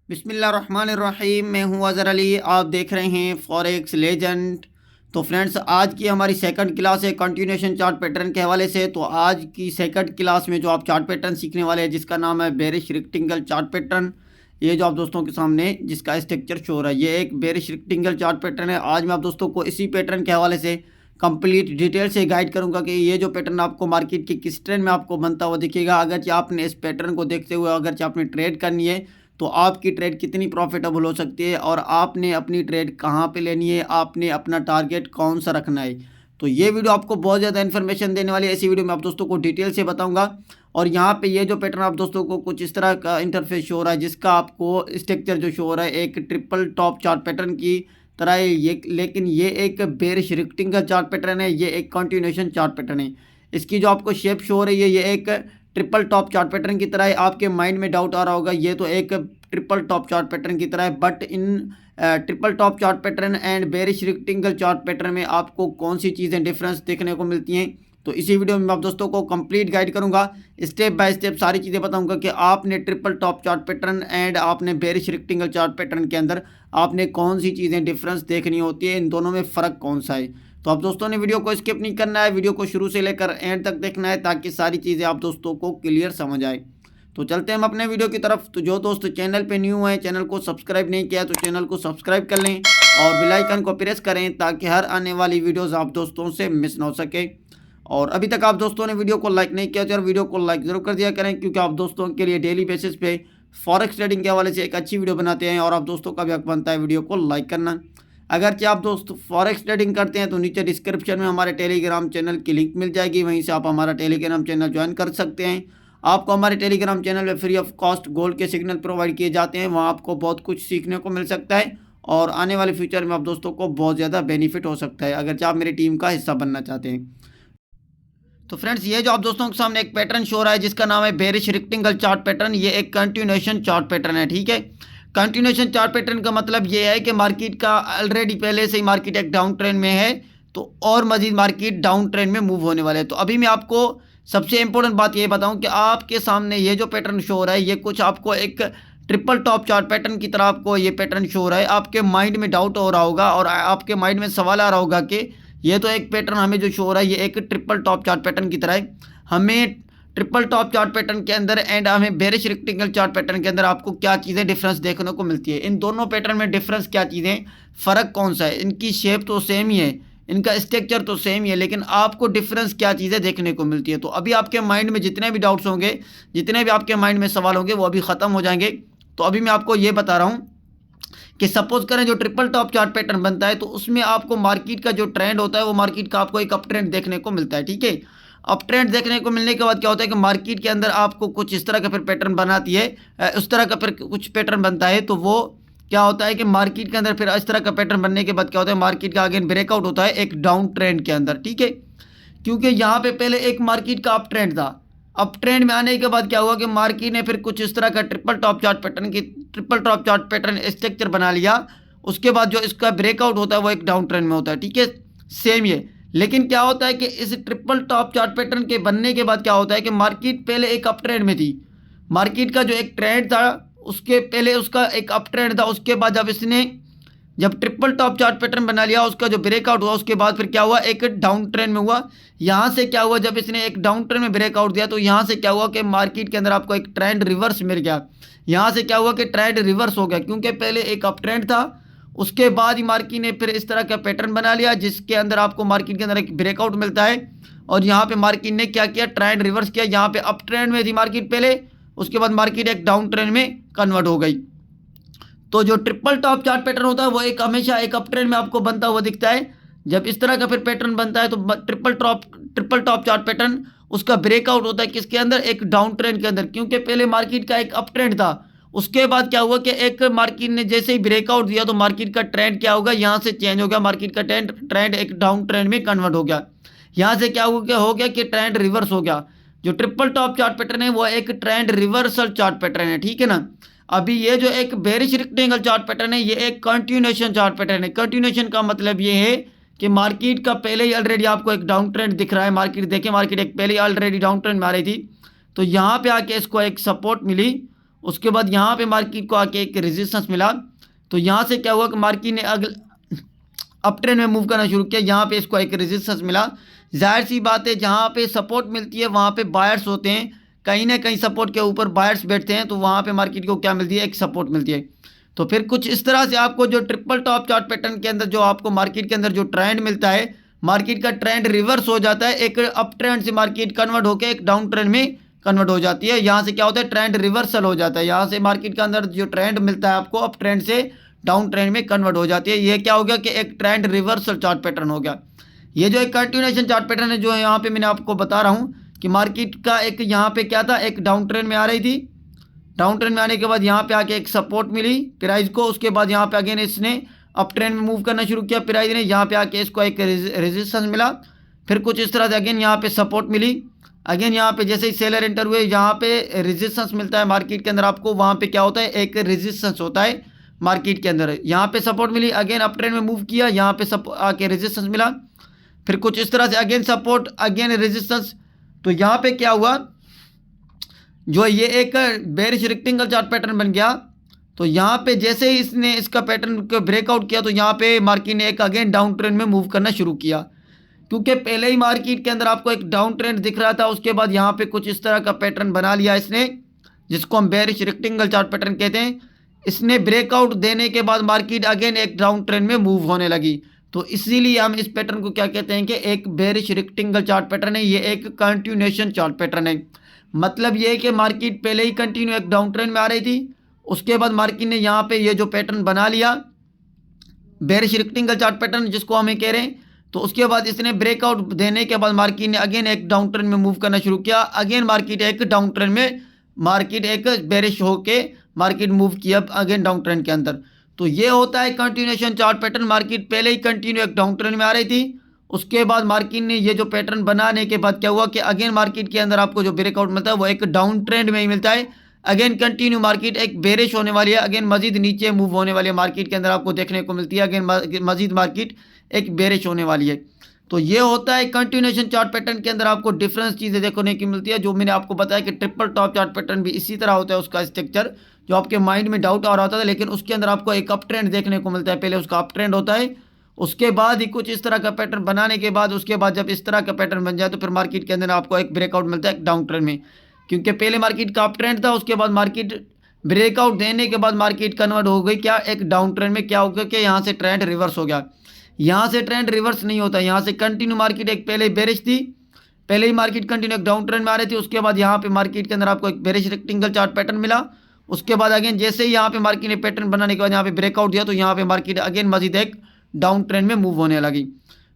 बिस्मिल्लाहिर्रहमानिर्रहीम। मैं हूं अज़हर अली, आप देख रहे हैं फॉरेक्स लेजेंड। तो फ्रेंड्स, आज की हमारी सेकंड क्लास है कंटिन्यूएशन चार्ट पैटर्न के हवाले से। तो आज की सेकंड क्लास में जो आप चार्ट पैटर्न सीखने वाले हैं, जिसका नाम है बेरिश रेक्टेंगल चार्ट पैटर्न, ये जो आप दोस्तों के सामने जिसका स्ट्रक्चर शो हो रहा है, ये एक बेरिश रेक्टेंगल चार्ट पैटर्न है। आज मैं आप दोस्तों को इसी पैटर्न के हवाले से कंप्लीट डिटेल से गाइड करूंगा कि ये जो पैटर्न आपको मार्केट के किस ट्रेंड में आपको बनता हुआ दिखेगा। अगर आपने इस पैटर्न को देखते हुए अगर आपने ट्रेड करनी है तो आपकी ट्रेड कितनी प्रॉफिटेबल हो सकती है और आपने अपनी ट्रेड कहाँ पे लेनी है, आपने अपना टारगेट कौन सा रखना है। तो ये वीडियो आपको बहुत ज़्यादा इन्फॉर्मेशन देने वाली है। ऐसी वीडियो में आप दोस्तों को डिटेल से बताऊंगा। और यहाँ पे ये जो पैटर्न आप दोस्तों को कुछ इस तरह का इंटरफेस शो हो रहा है, जिसका आपको स्ट्रक्चर जो शो हो रहा है एक ट्रिपल टॉप चार्ट पैटर्न की तरह है ये, लेकिन ये एक बेरिश रेक्टेंगल चार्ट पैटर्न है, ये एक कंटिन्यूएशन चार्ट पैटर्न है। इसकी जो आपको शेप शो हो रही है ये एक ट्रिपल टॉप चार्ट पैटर्न की तरह है। आपके माइंड में डाउट आ रहा होगा, ये तो एक ट्रिपल टॉप चार्ट पैटर्न की तरह है, but in triple top chart pattern and bearish rectangle chart pattern में आपको कौन सी चीज़ें डिफरेंस देखने को मिलती हैं। तो इसी वीडियो में आप दोस्तों को कंप्लीट गाइड करूंगा, स्टेप बाय स्टेप सारी चीज़ें बताऊंगा कि आपने triple top chart pattern and आपने बेरिश रेक्टेंगल चार्ट पैटर्न के अंदर आपने कौन सी चीज़ें डिफरेंस देखनी होती है, इन दोनों में फ़र्क कौन सा है। तो आप दोस्तों ने वीडियो को स्किप नहीं करना है, वीडियो को शुरू से लेकर एंड तक देखना है ताकि सारी चीज़ें आप दोस्तों को क्लियर समझ आए। तो चलते हैं हम अपने वीडियो की तरफ। तो जो दोस्त चैनल पे न्यू हैं, चैनल को सब्सक्राइब नहीं किया तो चैनल को सब्सक्राइब कर लें और बेल आइकन को प्रेस करें ताकि हर आने वाली वीडियोस आप दोस्तों से मिस ना हो सके। और अभी तक आप दोस्तों ने वीडियो को लाइक नहीं किया तो यार वीडियो को लाइक ज़रूर कर दिया करें, क्योंकि आप दोस्तों के लिए डेली बेसिस पे फॉरेक्स ट्रेडिंग के हवाले से एक अच्छी वीडियो बनाते हैं और आप दोस्तों का भी हक बनता है वीडियो को लाइक करना। अगर आप दोस्त फॉरेक्स ट्रेडिंग करते हैं तो नीचे डिस्क्रिप्शन में हमारे टेलीग्राम चैनल की लिंक मिल जाएगी, वहीं से आप हमारा टेलीग्राम चैनल ज्वाइन कर सकते हैं। आपको हमारे टेलीग्राम चैनल में फ्री ऑफ कॉस्ट गोल्ड के सिग्नल प्रोवाइड किए जाते हैं, वहाँ आपको बहुत कुछ सीखने को मिल सकता है और आने वाले फ्यूचर में आप दोस्तों को बहुत ज़्यादा बेनिफिट हो सकता है अगर आप मेरी टीम का हिस्सा बनना चाहते हैं। तो फ्रेंड्स, ये जो आप दोस्तों के सामने एक पैटर्न शो रहा है जिसका नाम है बेरिश रेक्टेंगल चार्ट पैटर्न, ये एक कंटिन्यूएशन चार्ट पैटर्न है। ठीक है, कंटिन्यूएशन चार्ट पैटर्न का मतलब ये है कि मार्केट का ऑलरेडी पहले से ही मार्केट एक डाउन ट्रेंड में है, तो और मजीद मार्केट डाउन ट्रेंड में मूव होने वाले है। तो अभी मैं आपको सबसे इंपॉर्टेंट बात ये बताऊं कि आपके सामने ये जो पैटर्न शो हो रहा है ये कुछ आपको एक ट्रिपल टॉप चार्ट पैटर्न की तरह आपको ये पैटर्न शो हो रहा है। आपके माइंड में डाउट हो रहा होगा और आपके माइंड में सवाल आ रहा होगा कि ये तो एक पैटर्न हमें जो शो हो रहा है ये एक ट्रिपल टॉप चार्ट पैटर्न की तरह है, हमें ट्रिपल टॉप चार्ट पैटर्न के अंदर एंड हमें बेरिश रेक्टेंगल चार्ट पैटर्न के अंदर आपको क्या चीज़ें डिफरेंस देखने को मिलती है। इन दोनों पैटर्न में डिफरेंस क्या चीज़ें, फ़र्क कौन सा है। इनकी शेप तो सेम ही है, इनका स्ट्रक्चर तो सेम ही है, लेकिन आपको डिफरेंस क्या चीज़ें देखने को मिलती है। तो अभी आपके माइंड में जितने भी डाउट्स होंगे, जितने भी आपके माइंड में सवाल होंगे, वो अभी ख़त्म हो जाएंगे। तो अभी मैं आपको ये बता रहा हूँ कि सपोज करें जो ट्रिपल टॉप चार्ट पैटर्न बनता है तो उसमें आपको मार्केट का जो ट्रेंड होता है वो मार्केट का आपको एक अप ट्रेंड देखने को मिलता है। ठीक है, अप ट्रेंड देखने को मिलने के बाद क्या होता है कि मार्केट के अंदर आपको कुछ इस तरह का फिर पैटर्न बनाती है, उस तरह का फिर कुछ पैटर्न बनता है। तो वो क्या होता है कि मार्केट के अंदर फिर इस तरह का पैटर्न बनने के बाद क्या होता है, मार्केट का अगेन ब्रेकआउट होता है एक डाउन ट्रेंड के अंदर। ठीक है, क्योंकि यहाँ पे पहले एक मार्केट का अप ट्रेंड था, अप ट्रेंड में आने के बाद क्या हुआ कि मार्केट ने फिर कुछ इस तरह का triple top chart pattern structure बना लिया। उसके बाद जो इसका ब्रेकआउट होता है वो एक डाउन ट्रेंड में होता है। ठीक है, सेम ये, लेकिन क्या होता है कि इस ट्रिपल टॉप चार्ट पैटर्न के बनने के बाद क्या होता है कि मार्केट पहले एक अप ट्रेंड में थी, मार्केट का जो एक ट्रेंड था उसके पहले उसका एक अप ट्रेंड था। उसके बाद जब ट्रिपल टॉप चार्ट पैटर्न बना लिया, उसका जो ब्रेकआउट हुआ उसके बाद फिर क्या हुआ, एक डाउन ट्रेंड में हुआ। यहाँ से क्या हुआ, जब इसने एक डाउन ट्रेंड में ब्रेकआउट दिया तो यहाँ से क्या हुआ कि मार्केट के अंदर आपको एक ट्रेंड रिवर्स मिल गया। यहाँ से क्या हुआ कि ट्रेंड रिवर्स हो गया, क्योंकि पहले एक अप ट्रेंड था, उसके बाद ही मार्केट ने फिर इस तरह का पैटर्न बना लिया जिसके अंदर आपको मार्केट के अंदर एक ब्रेकआउट मिलता है। और यहाँ पे मार्केट ने क्या किया, ट्रेंड रिवर्स किया। यहाँ पे अप ट्रेंड में थी मार्केट पहले, उसके बाद मार्केट एक डाउन ट्रेंड में कन्वर्ट हो गई। तो जो ट्रिपल टॉप चार्ट पैटर्न होता है वो एक हमेशा एक अप ट्रेंड में आपको बनता हुआ दिखता है। जब इस तरह का फिर पैटर्न बनता है तो ट्रिपल टॉप चार्ट पैटर्न उसका ब्रेकआउट होता है किसके अंदर, एक डाउन ट्रेंड के अंदर, क्योंकि पहले मार्केट का एक अप ट्रेंड था। उसके बाद क्या हुआ कि एक मार्केट ने जैसे ही ब्रेकआउट दिया तो मार्केट का ट्रेंड क्या होगा, यहाँ से चेंज हो गया, मार्केट का ट्रेंड एक डाउन ट्रेंड में कन्वर्ट हो गया। यहाँ से क्या हो गया कि ट्रेंड रिवर्स हो गया। जो ट्रिपल टॉप चार्ट पैटर्न है वो एक ट्रेंड रिवर्सल चार्ट पैटर्न है। ठीक है ना, अभी ये जो एक बेरिश रेक्टेंगल चार्ट पैटर्न है ये एक कंटिन्यूएशन चार्ट पैटर्न है। कंटिन्यूएशन का मतलब ये है कि मार्केट का पहले ही ऑलरेडी आपको एक डाउन ट्रेंड दिख रहा है। मार्केट देखें, मार्केट एक पहले ही ऑलरेडी डाउन ट्रेंड में आ रही थी, तो यहाँ पे आके इसको एक सपोर्ट मिली उसके बाद यहाँ पे मार्केट को आके एक रेजिस्टेंस मिला। तो यहाँ से क्या हुआ कि मार्केट ने अप ट्रेंड में मूव करना शुरू किया। यहाँ पे इसको एक रेजिस्टेंस मिला। जाहिर सी बात है, जहाँ पे सपोर्ट मिलती है वहाँ पे बायर्स होते हैं, कहीं ना कहीं सपोर्ट के ऊपर बायर्स बैठते हैं, तो वहाँ पे मार्केट को क्या मिलती है, एक सपोर्ट मिलती है। तो फिर कुछ इस तरह से आपको जो ट्रिपल टॉप चार्ट पैटर्न के अंदर जो आपको मार्केट के अंदर जो ट्रेंड मिलता है, मार्केट का ट्रेंड रिवर्स हो जाता है, एक अप ट्रेंड से मार्केट कन्वर्ट होकर एक डाउन ट्रेंड में कन्वर्ट हो जाती है। यहाँ से क्या होता है, ट्रेंड रिवर्सल हो जाता है। यहाँ से मार्केट के अंदर जो ट्रेंड मिलता है आपको अप ट्रेंड से डाउन ट्रेंड में कन्वर्ट हो जाती है। ये क्या हो गया कि एक ट्रेंड रिवर्सल चार्ट पैटर्न हो गया। ये जो एक कंटिन्यूएशन चार्ट पैटर्न है जो यहाँ पे मैंने आपको बता रहा हूँ कि मार्केट का एक यहाँ पे क्या था, एक डाउन ट्रेंड में आ रही थी। डाउन ट्रेंड में आने के बाद यहाँ पे आके एक सपोर्ट मिली प्राइस को, उसके बाद यहाँ पे अगेन इसने अप ट्रेंड में मूव करना शुरू किया प्राइस ने। यहाँ पे आके इसको एक रेजिस्टेंस मिला, फिर कुछ इस तरह से अगेन यहाँ पे सपोर्ट मिली। अगेन यहाँ पे जैसे ही सेलर एंटर हुए, यहाँ पे रेजिस्टेंस मिलता है मार्केट के अंदर आपको, वहाँ पे क्या होता है, एक रेजिस्टेंस होता है मार्केट के अंदर। यहाँ पे सपोर्ट मिली, अगेन अप ट्रेंड में मूव किया, यहाँ पे आके रेजिस्टेंस मिला, फिर कुछ इस तरह से अगेन सपोर्ट अगेन रेजिस्टेंस। तो यहाँ पे क्या हुआ, जो ये एक बेरिश रेक्टेंगल चार्ट पैटर्न बन गया। तो यहाँ पे जैसे ही इसने इसका पैटर्न को ब्रेकआउट किया, तो यहाँ पे मार्केट ने एक अगेन डाउन ट्रेंड में मूव करना शुरू किया, क्योंकि पहले ही मार्केट के अंदर आपको एक डाउन ट्रेंड दिख रहा था। उसके बाद यहाँ पे कुछ इस तरह का पैटर्न बना लिया इसने, जिसको हम बेरिश रेक्टेंगल चार्ट पैटर्न कहते हैं। इसने ब्रेकआउट देने के बाद मार्केट अगेन एक डाउन ट्रेंड में मूव होने लगी। तो इसीलिए हम इस पैटर्न को क्या कहते हैं कि एक बेरिश रेक्टेंगल चार्ट पैटर्न है। ये एक कंटिन्यूएशन चार्ट पैटर्न है। मतलब ये है कि मार्केट पहले ही कंटिन्यू एक डाउन ट्रेंड में आ रही थी, उसके बाद मार्केट ने यहाँ पे ये जो पैटर्न बना लिया बेरिश रेक्टेंगल चार्ट पैटर्न, जिसको हमें कह रहे हैं। तो उसके बाद इसने ब्रेकआउट देने के बाद मार्केट ने अगेन एक डाउन ट्रेंड में मूव करना शुरू किया। अगेन मार्केट एक डाउन ट्रेंड में, मार्केट एक बेरिश होके मार्केट मूव किया अगेन डाउन ट्रेंड के अंदर। तो ये होता है कंटिन्यूएशन चार्ट पैटर्न। मार्केट पहले ही कंटिन्यू एक डाउन ट्रेंड में आ रही थी, उसके बाद मार्केट ने ये जो पैटर्न बनाने के बाद क्या हुआ कि अगेन मार्केट के अंदर आपको जो ब्रेकआउट मिलता है वो एक डाउन ट्रेंड में ही मिलता है। अगेन कंटिन्यू मार्केट एक बेरिश होने वाली है, अगेन मजीद नीचे मूव होने वाली है मार्केट के अंदर आपको देखने को मिलती है। अगेन मजीद मार्केट एक बेरिश होने वाली है। तो ये होता है कंटिन्यूएशन चार्ट पैटर्न के अंदर आपको डिफरेंस चीज़ें देखने की मिलती है। जो मैंने आपको बताया कि ट्रिपल टॉप चार्ट पैटर्न भी इसी तरह होता है, उसका स्ट्रक्चर जो आपके माइंड में डाउट आ रहा होता है, लेकिन उसके अंदर आपको एक अप ट्रेंड देखने को मिलता है। पहले उसका अप ट्रेंड होता है, उसके बाद ही कुछ इस तरह का पैटर्न बनाने के बाद, उसके बाद जब इस तरह का पैटर्न बन जाए तो फिर मार्केट के अंदर आपको एक ब्रेकआउट मिलता है डाउन ट्रेंड में। क्योंकि पहले मार्केट का अप ट्रेंड था, उसके बाद मार्केट ब्रेकआउट देने के बाद मार्केट कन्वर्ट हो गई क्या, एक डाउन ट्रेंड में। क्या हो गया कि यहाँ से ट्रेंड रिवर्स हो गया। यहाँ से ट्रेंड रिवर्स नहीं होता, यहाँ से कंटिन्यू मार्केट एक पहले बेरिश थी, पहले ही मार्केट कंटिन्यू एक डाउन ट्रेंड में आ रही थी, उसके बाद यहाँ पे मार्केट के अंदर आपको एक बेरिश रेक्टेंगल चार्ट पैटर्न मिला। उसके बाद अगेन जैसे ही यहाँ पे मार्केट ने पैटर्न बनाने के बाद यहाँ पे ब्रेकआउट दिया, तो यहाँ पे मार्केट अगेन मजीद एक डाउन ट्रेंड में मूव होने लगी।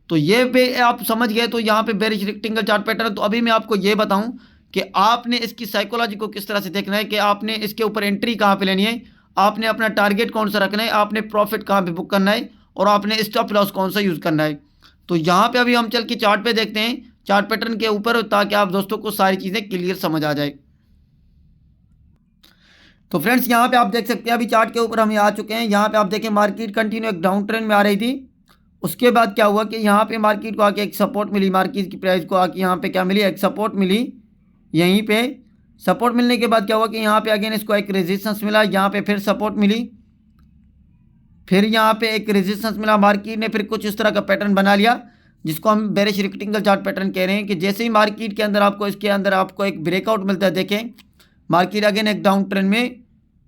तो ये पे आप समझ गए। तो यहाँ पे बेरिश रेक्टेंगल चार्ट पैटर्न। तो अभी मैं आपको ये बताऊं कि आपने इसकी साइकोलॉजी को किस तरह से देखना है, कि आपने इसके ऊपर एंट्री कहाँ पे लेनी है, आपने अपना टारगेट कौन सा रखना है, आपने प्रॉफिट कहाँ पे बुक करना है, और आपने स्टॉप लॉस कौन सा यूज़ करना है। तो यहाँ पे अभी हम चल के चार्ट पे देखते हैं, चार्ट पैटर्न के ऊपर, ताकि आप दोस्तों को सारी चीज़ें क्लियर समझ आ जाए। तो फ्रेंड्स यहाँ पे आप देख सकते हैं, अभी चार्ट के ऊपर हम आ चुके हैं। यहाँ पे आप देखें मार्केट कंटिन्यू एक डाउन ट्रेंड में आ रही थी। उसके बाद क्या हुआ कि यहाँ पे मार्केट को आके एक सपोर्ट मिली, मार्केट की प्राइस को आके यहाँ पे क्या मिली, एक सपोर्ट मिली। यहीं पे सपोर्ट मिलने के बाद क्या हुआ कि यहाँ पे अगेन इसको एक रेजिस्टेंस मिला, यहाँ पे फिर सपोर्ट मिली, फिर यहाँ पे एक रेजिस्टेंस मिला। मार्केट ने फिर कुछ इस तरह का पैटर्न बना लिया, जिसको हम बेरिश रेक्टेंगल चार्ट पैटर्न कह रहे हैं। कि जैसे ही मार्केट के अंदर आपको इसके अंदर आपको एक ब्रेकआउट मिलता है, देखें मार्केट अगेन एक डाउन ट्रेंड में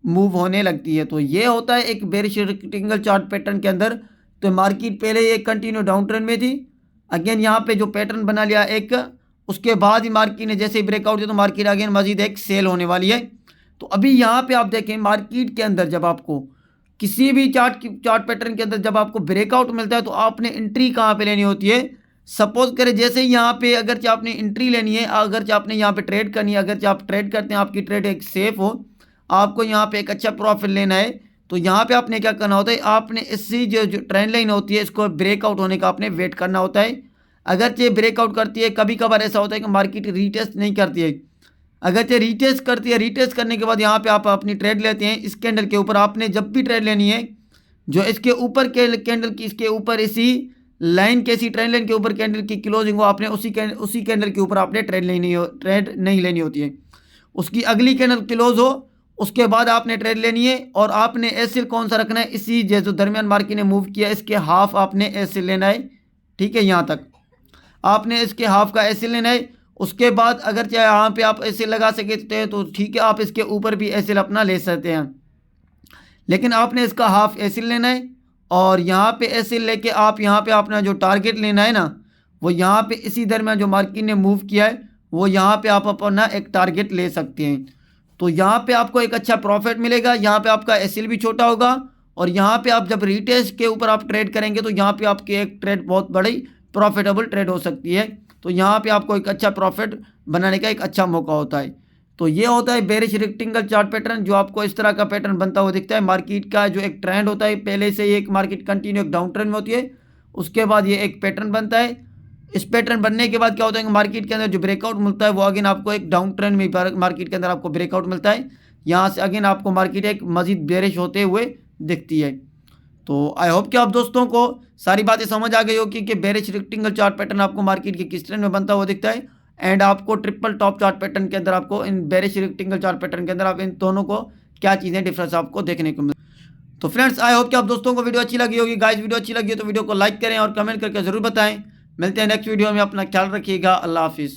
मूव होने लगती है। तो ये होता है एक बेरिश रेक्टेंगल चार्ट पैटर्न के अंदर। तो मार्केट पहले एक कंटिन्यू डाउन ट्रेंड में थी, अगेन यहाँ पे जो पैटर्न बना लिया एक, उसके बाद ही मार्केट ने जैसे ही ब्रेकआउट दिया तो मार्केट अगेन मजीद एक सेल होने वाली है। तो अभी यहाँ पे आप देखें मार्केट के अंदर जब आपको किसी भी चार्ट पैटर्न के अंदर जब आपको ब्रेकआउट मिलता है, तो आपने एंट्री कहाँ पे लेनी होती है। सपोज करें जैसे ही यहाँ पे अगर आपने एंट्री लेनी है, अगर आपने यहाँ पे ट्रेड करनी है, अगर आप ट्रेड करते हैं, आपकी ट्रेड एक सेफ हो, आपको यहाँ पे एक अच्छा प्रॉफिट लेना है, तो यहाँ पे आपने क्या करना होता है, आपने इससे जो ट्रेंड लाइन होती है इसको ब्रेकआउट होने का आपने वेट करना होता है। अगर ये ब्रेकआउट करती है, कभी कभार ऐसा होता है कि मार्केट रीटेस्ट नहीं करती है, अगर ये रीटेस्ट करती है, रीटेस्ट करने के बाद यहाँ पे आप अपनी ट्रेड लेते हैं इस कैंडल के ऊपर। आपने जब भी ट्रेड लेनी है, जो इसके ऊपर के कैंडल की इसके ऊपर इसी लाइन के इसी ट्रेंड लाइन के ऊपर कैंडल की क्लोजिंग हो, आपने उसी कैंडल के ऊपर आपने ट्रेड नहीं लेनी होती है। उसकी अगली कैंडल क्लोज हो, उसके बाद आपने ट्रेड लेनी है और आपने एसएल कौन सा रखना है, इसी जो दरमियान मार्केट ने मूव किया इसके हाफ आपने एसएल लेना है। ठीक है, यहाँ तक आपने इसके हाफ का एसएल लेना है। उसके बाद अगर चाहे यहाँ पे आप एसएल लगा सकते हैं तो ठीक है, आप इसके ऊपर भी एसएल अपना ले सकते हैं, लेकिन आपने इसका हाफ एसएल लेना है। और यहाँ पे एसएल लेके आप यहाँ पे अपना जो टारगेट लेना है ना, वो यहाँ पे इसी दरमियान जो मार्केट ने मूव किया है वो यहाँ पे आप अपना एक टारगेट ले सकते हैं। तो यहाँ पे आपको एक अच्छा प्रॉफिट मिलेगा, यहाँ पे आपका एसएल भी छोटा होगा और यहाँ पे आप जब रिटेस्ट के ऊपर आप ट्रेड करेंगे तो यहाँ पे आपकी एक ट्रेड बहुत बड़ी प्रॉफिटेबल ट्रेड हो सकती है। तो यहाँ पे आपको एक अच्छा प्रॉफिट बनाने का एक अच्छा मौका होता है। तो ये होता है बेरिश रेक्टेंगल चार्ट पैटर्न, जो आपको इस तरह का पैटर्न बनता हुआ दिखता है। मार्केट का जो एक ट्रेंड होता है, पहले से ही एक मार्केट कंटिन्यू एक डाउन ट्रेंड में होती है, उसके बाद ये एक पैटर्न बनता है। इस पैटर्न बनने के बाद क्या होता है कि मार्केट के अंदर जो ब्रेकआउट मिलता है वो अगेन आपको एक डाउन ट्रेंड में मार्केट के अंदर आपको ब्रेकआउट मिलता है। यहाँ से अगेन आपको मार्केट एक मजीद बेरिश होते हुए दिखती है। तो आई होप कि आप दोस्तों को सारी बातें समझ आ गई होगी कि बेरिश रेक्टेंगल चार्ट पैटर्न आपको मार्केट के किस ट्रेंड में बनता हुआ दिखता है एंड आपको ट्रिपल टॉप चार्ट पैटर्न के अंदर आपको इन बेरिश रेक्टेंगल चार्ट पैटर्न के अंदर आप इन दोनों को क्या चीज़ें डिफरेंस आपको देखने को मिलती। तो फ्रेंड्स आई होप कि आप दोस्तों को वीडियो अच्छी लगी होगी। गाइस वीडियो अच्छी लगी हो तो वीडियो को लाइक करें और कमेंट करके जरूर बताएं। मिलते हैं नेक्स्ट वीडियो में, अपना ख्याल रखिएगा। अल्लाह हाफिज़।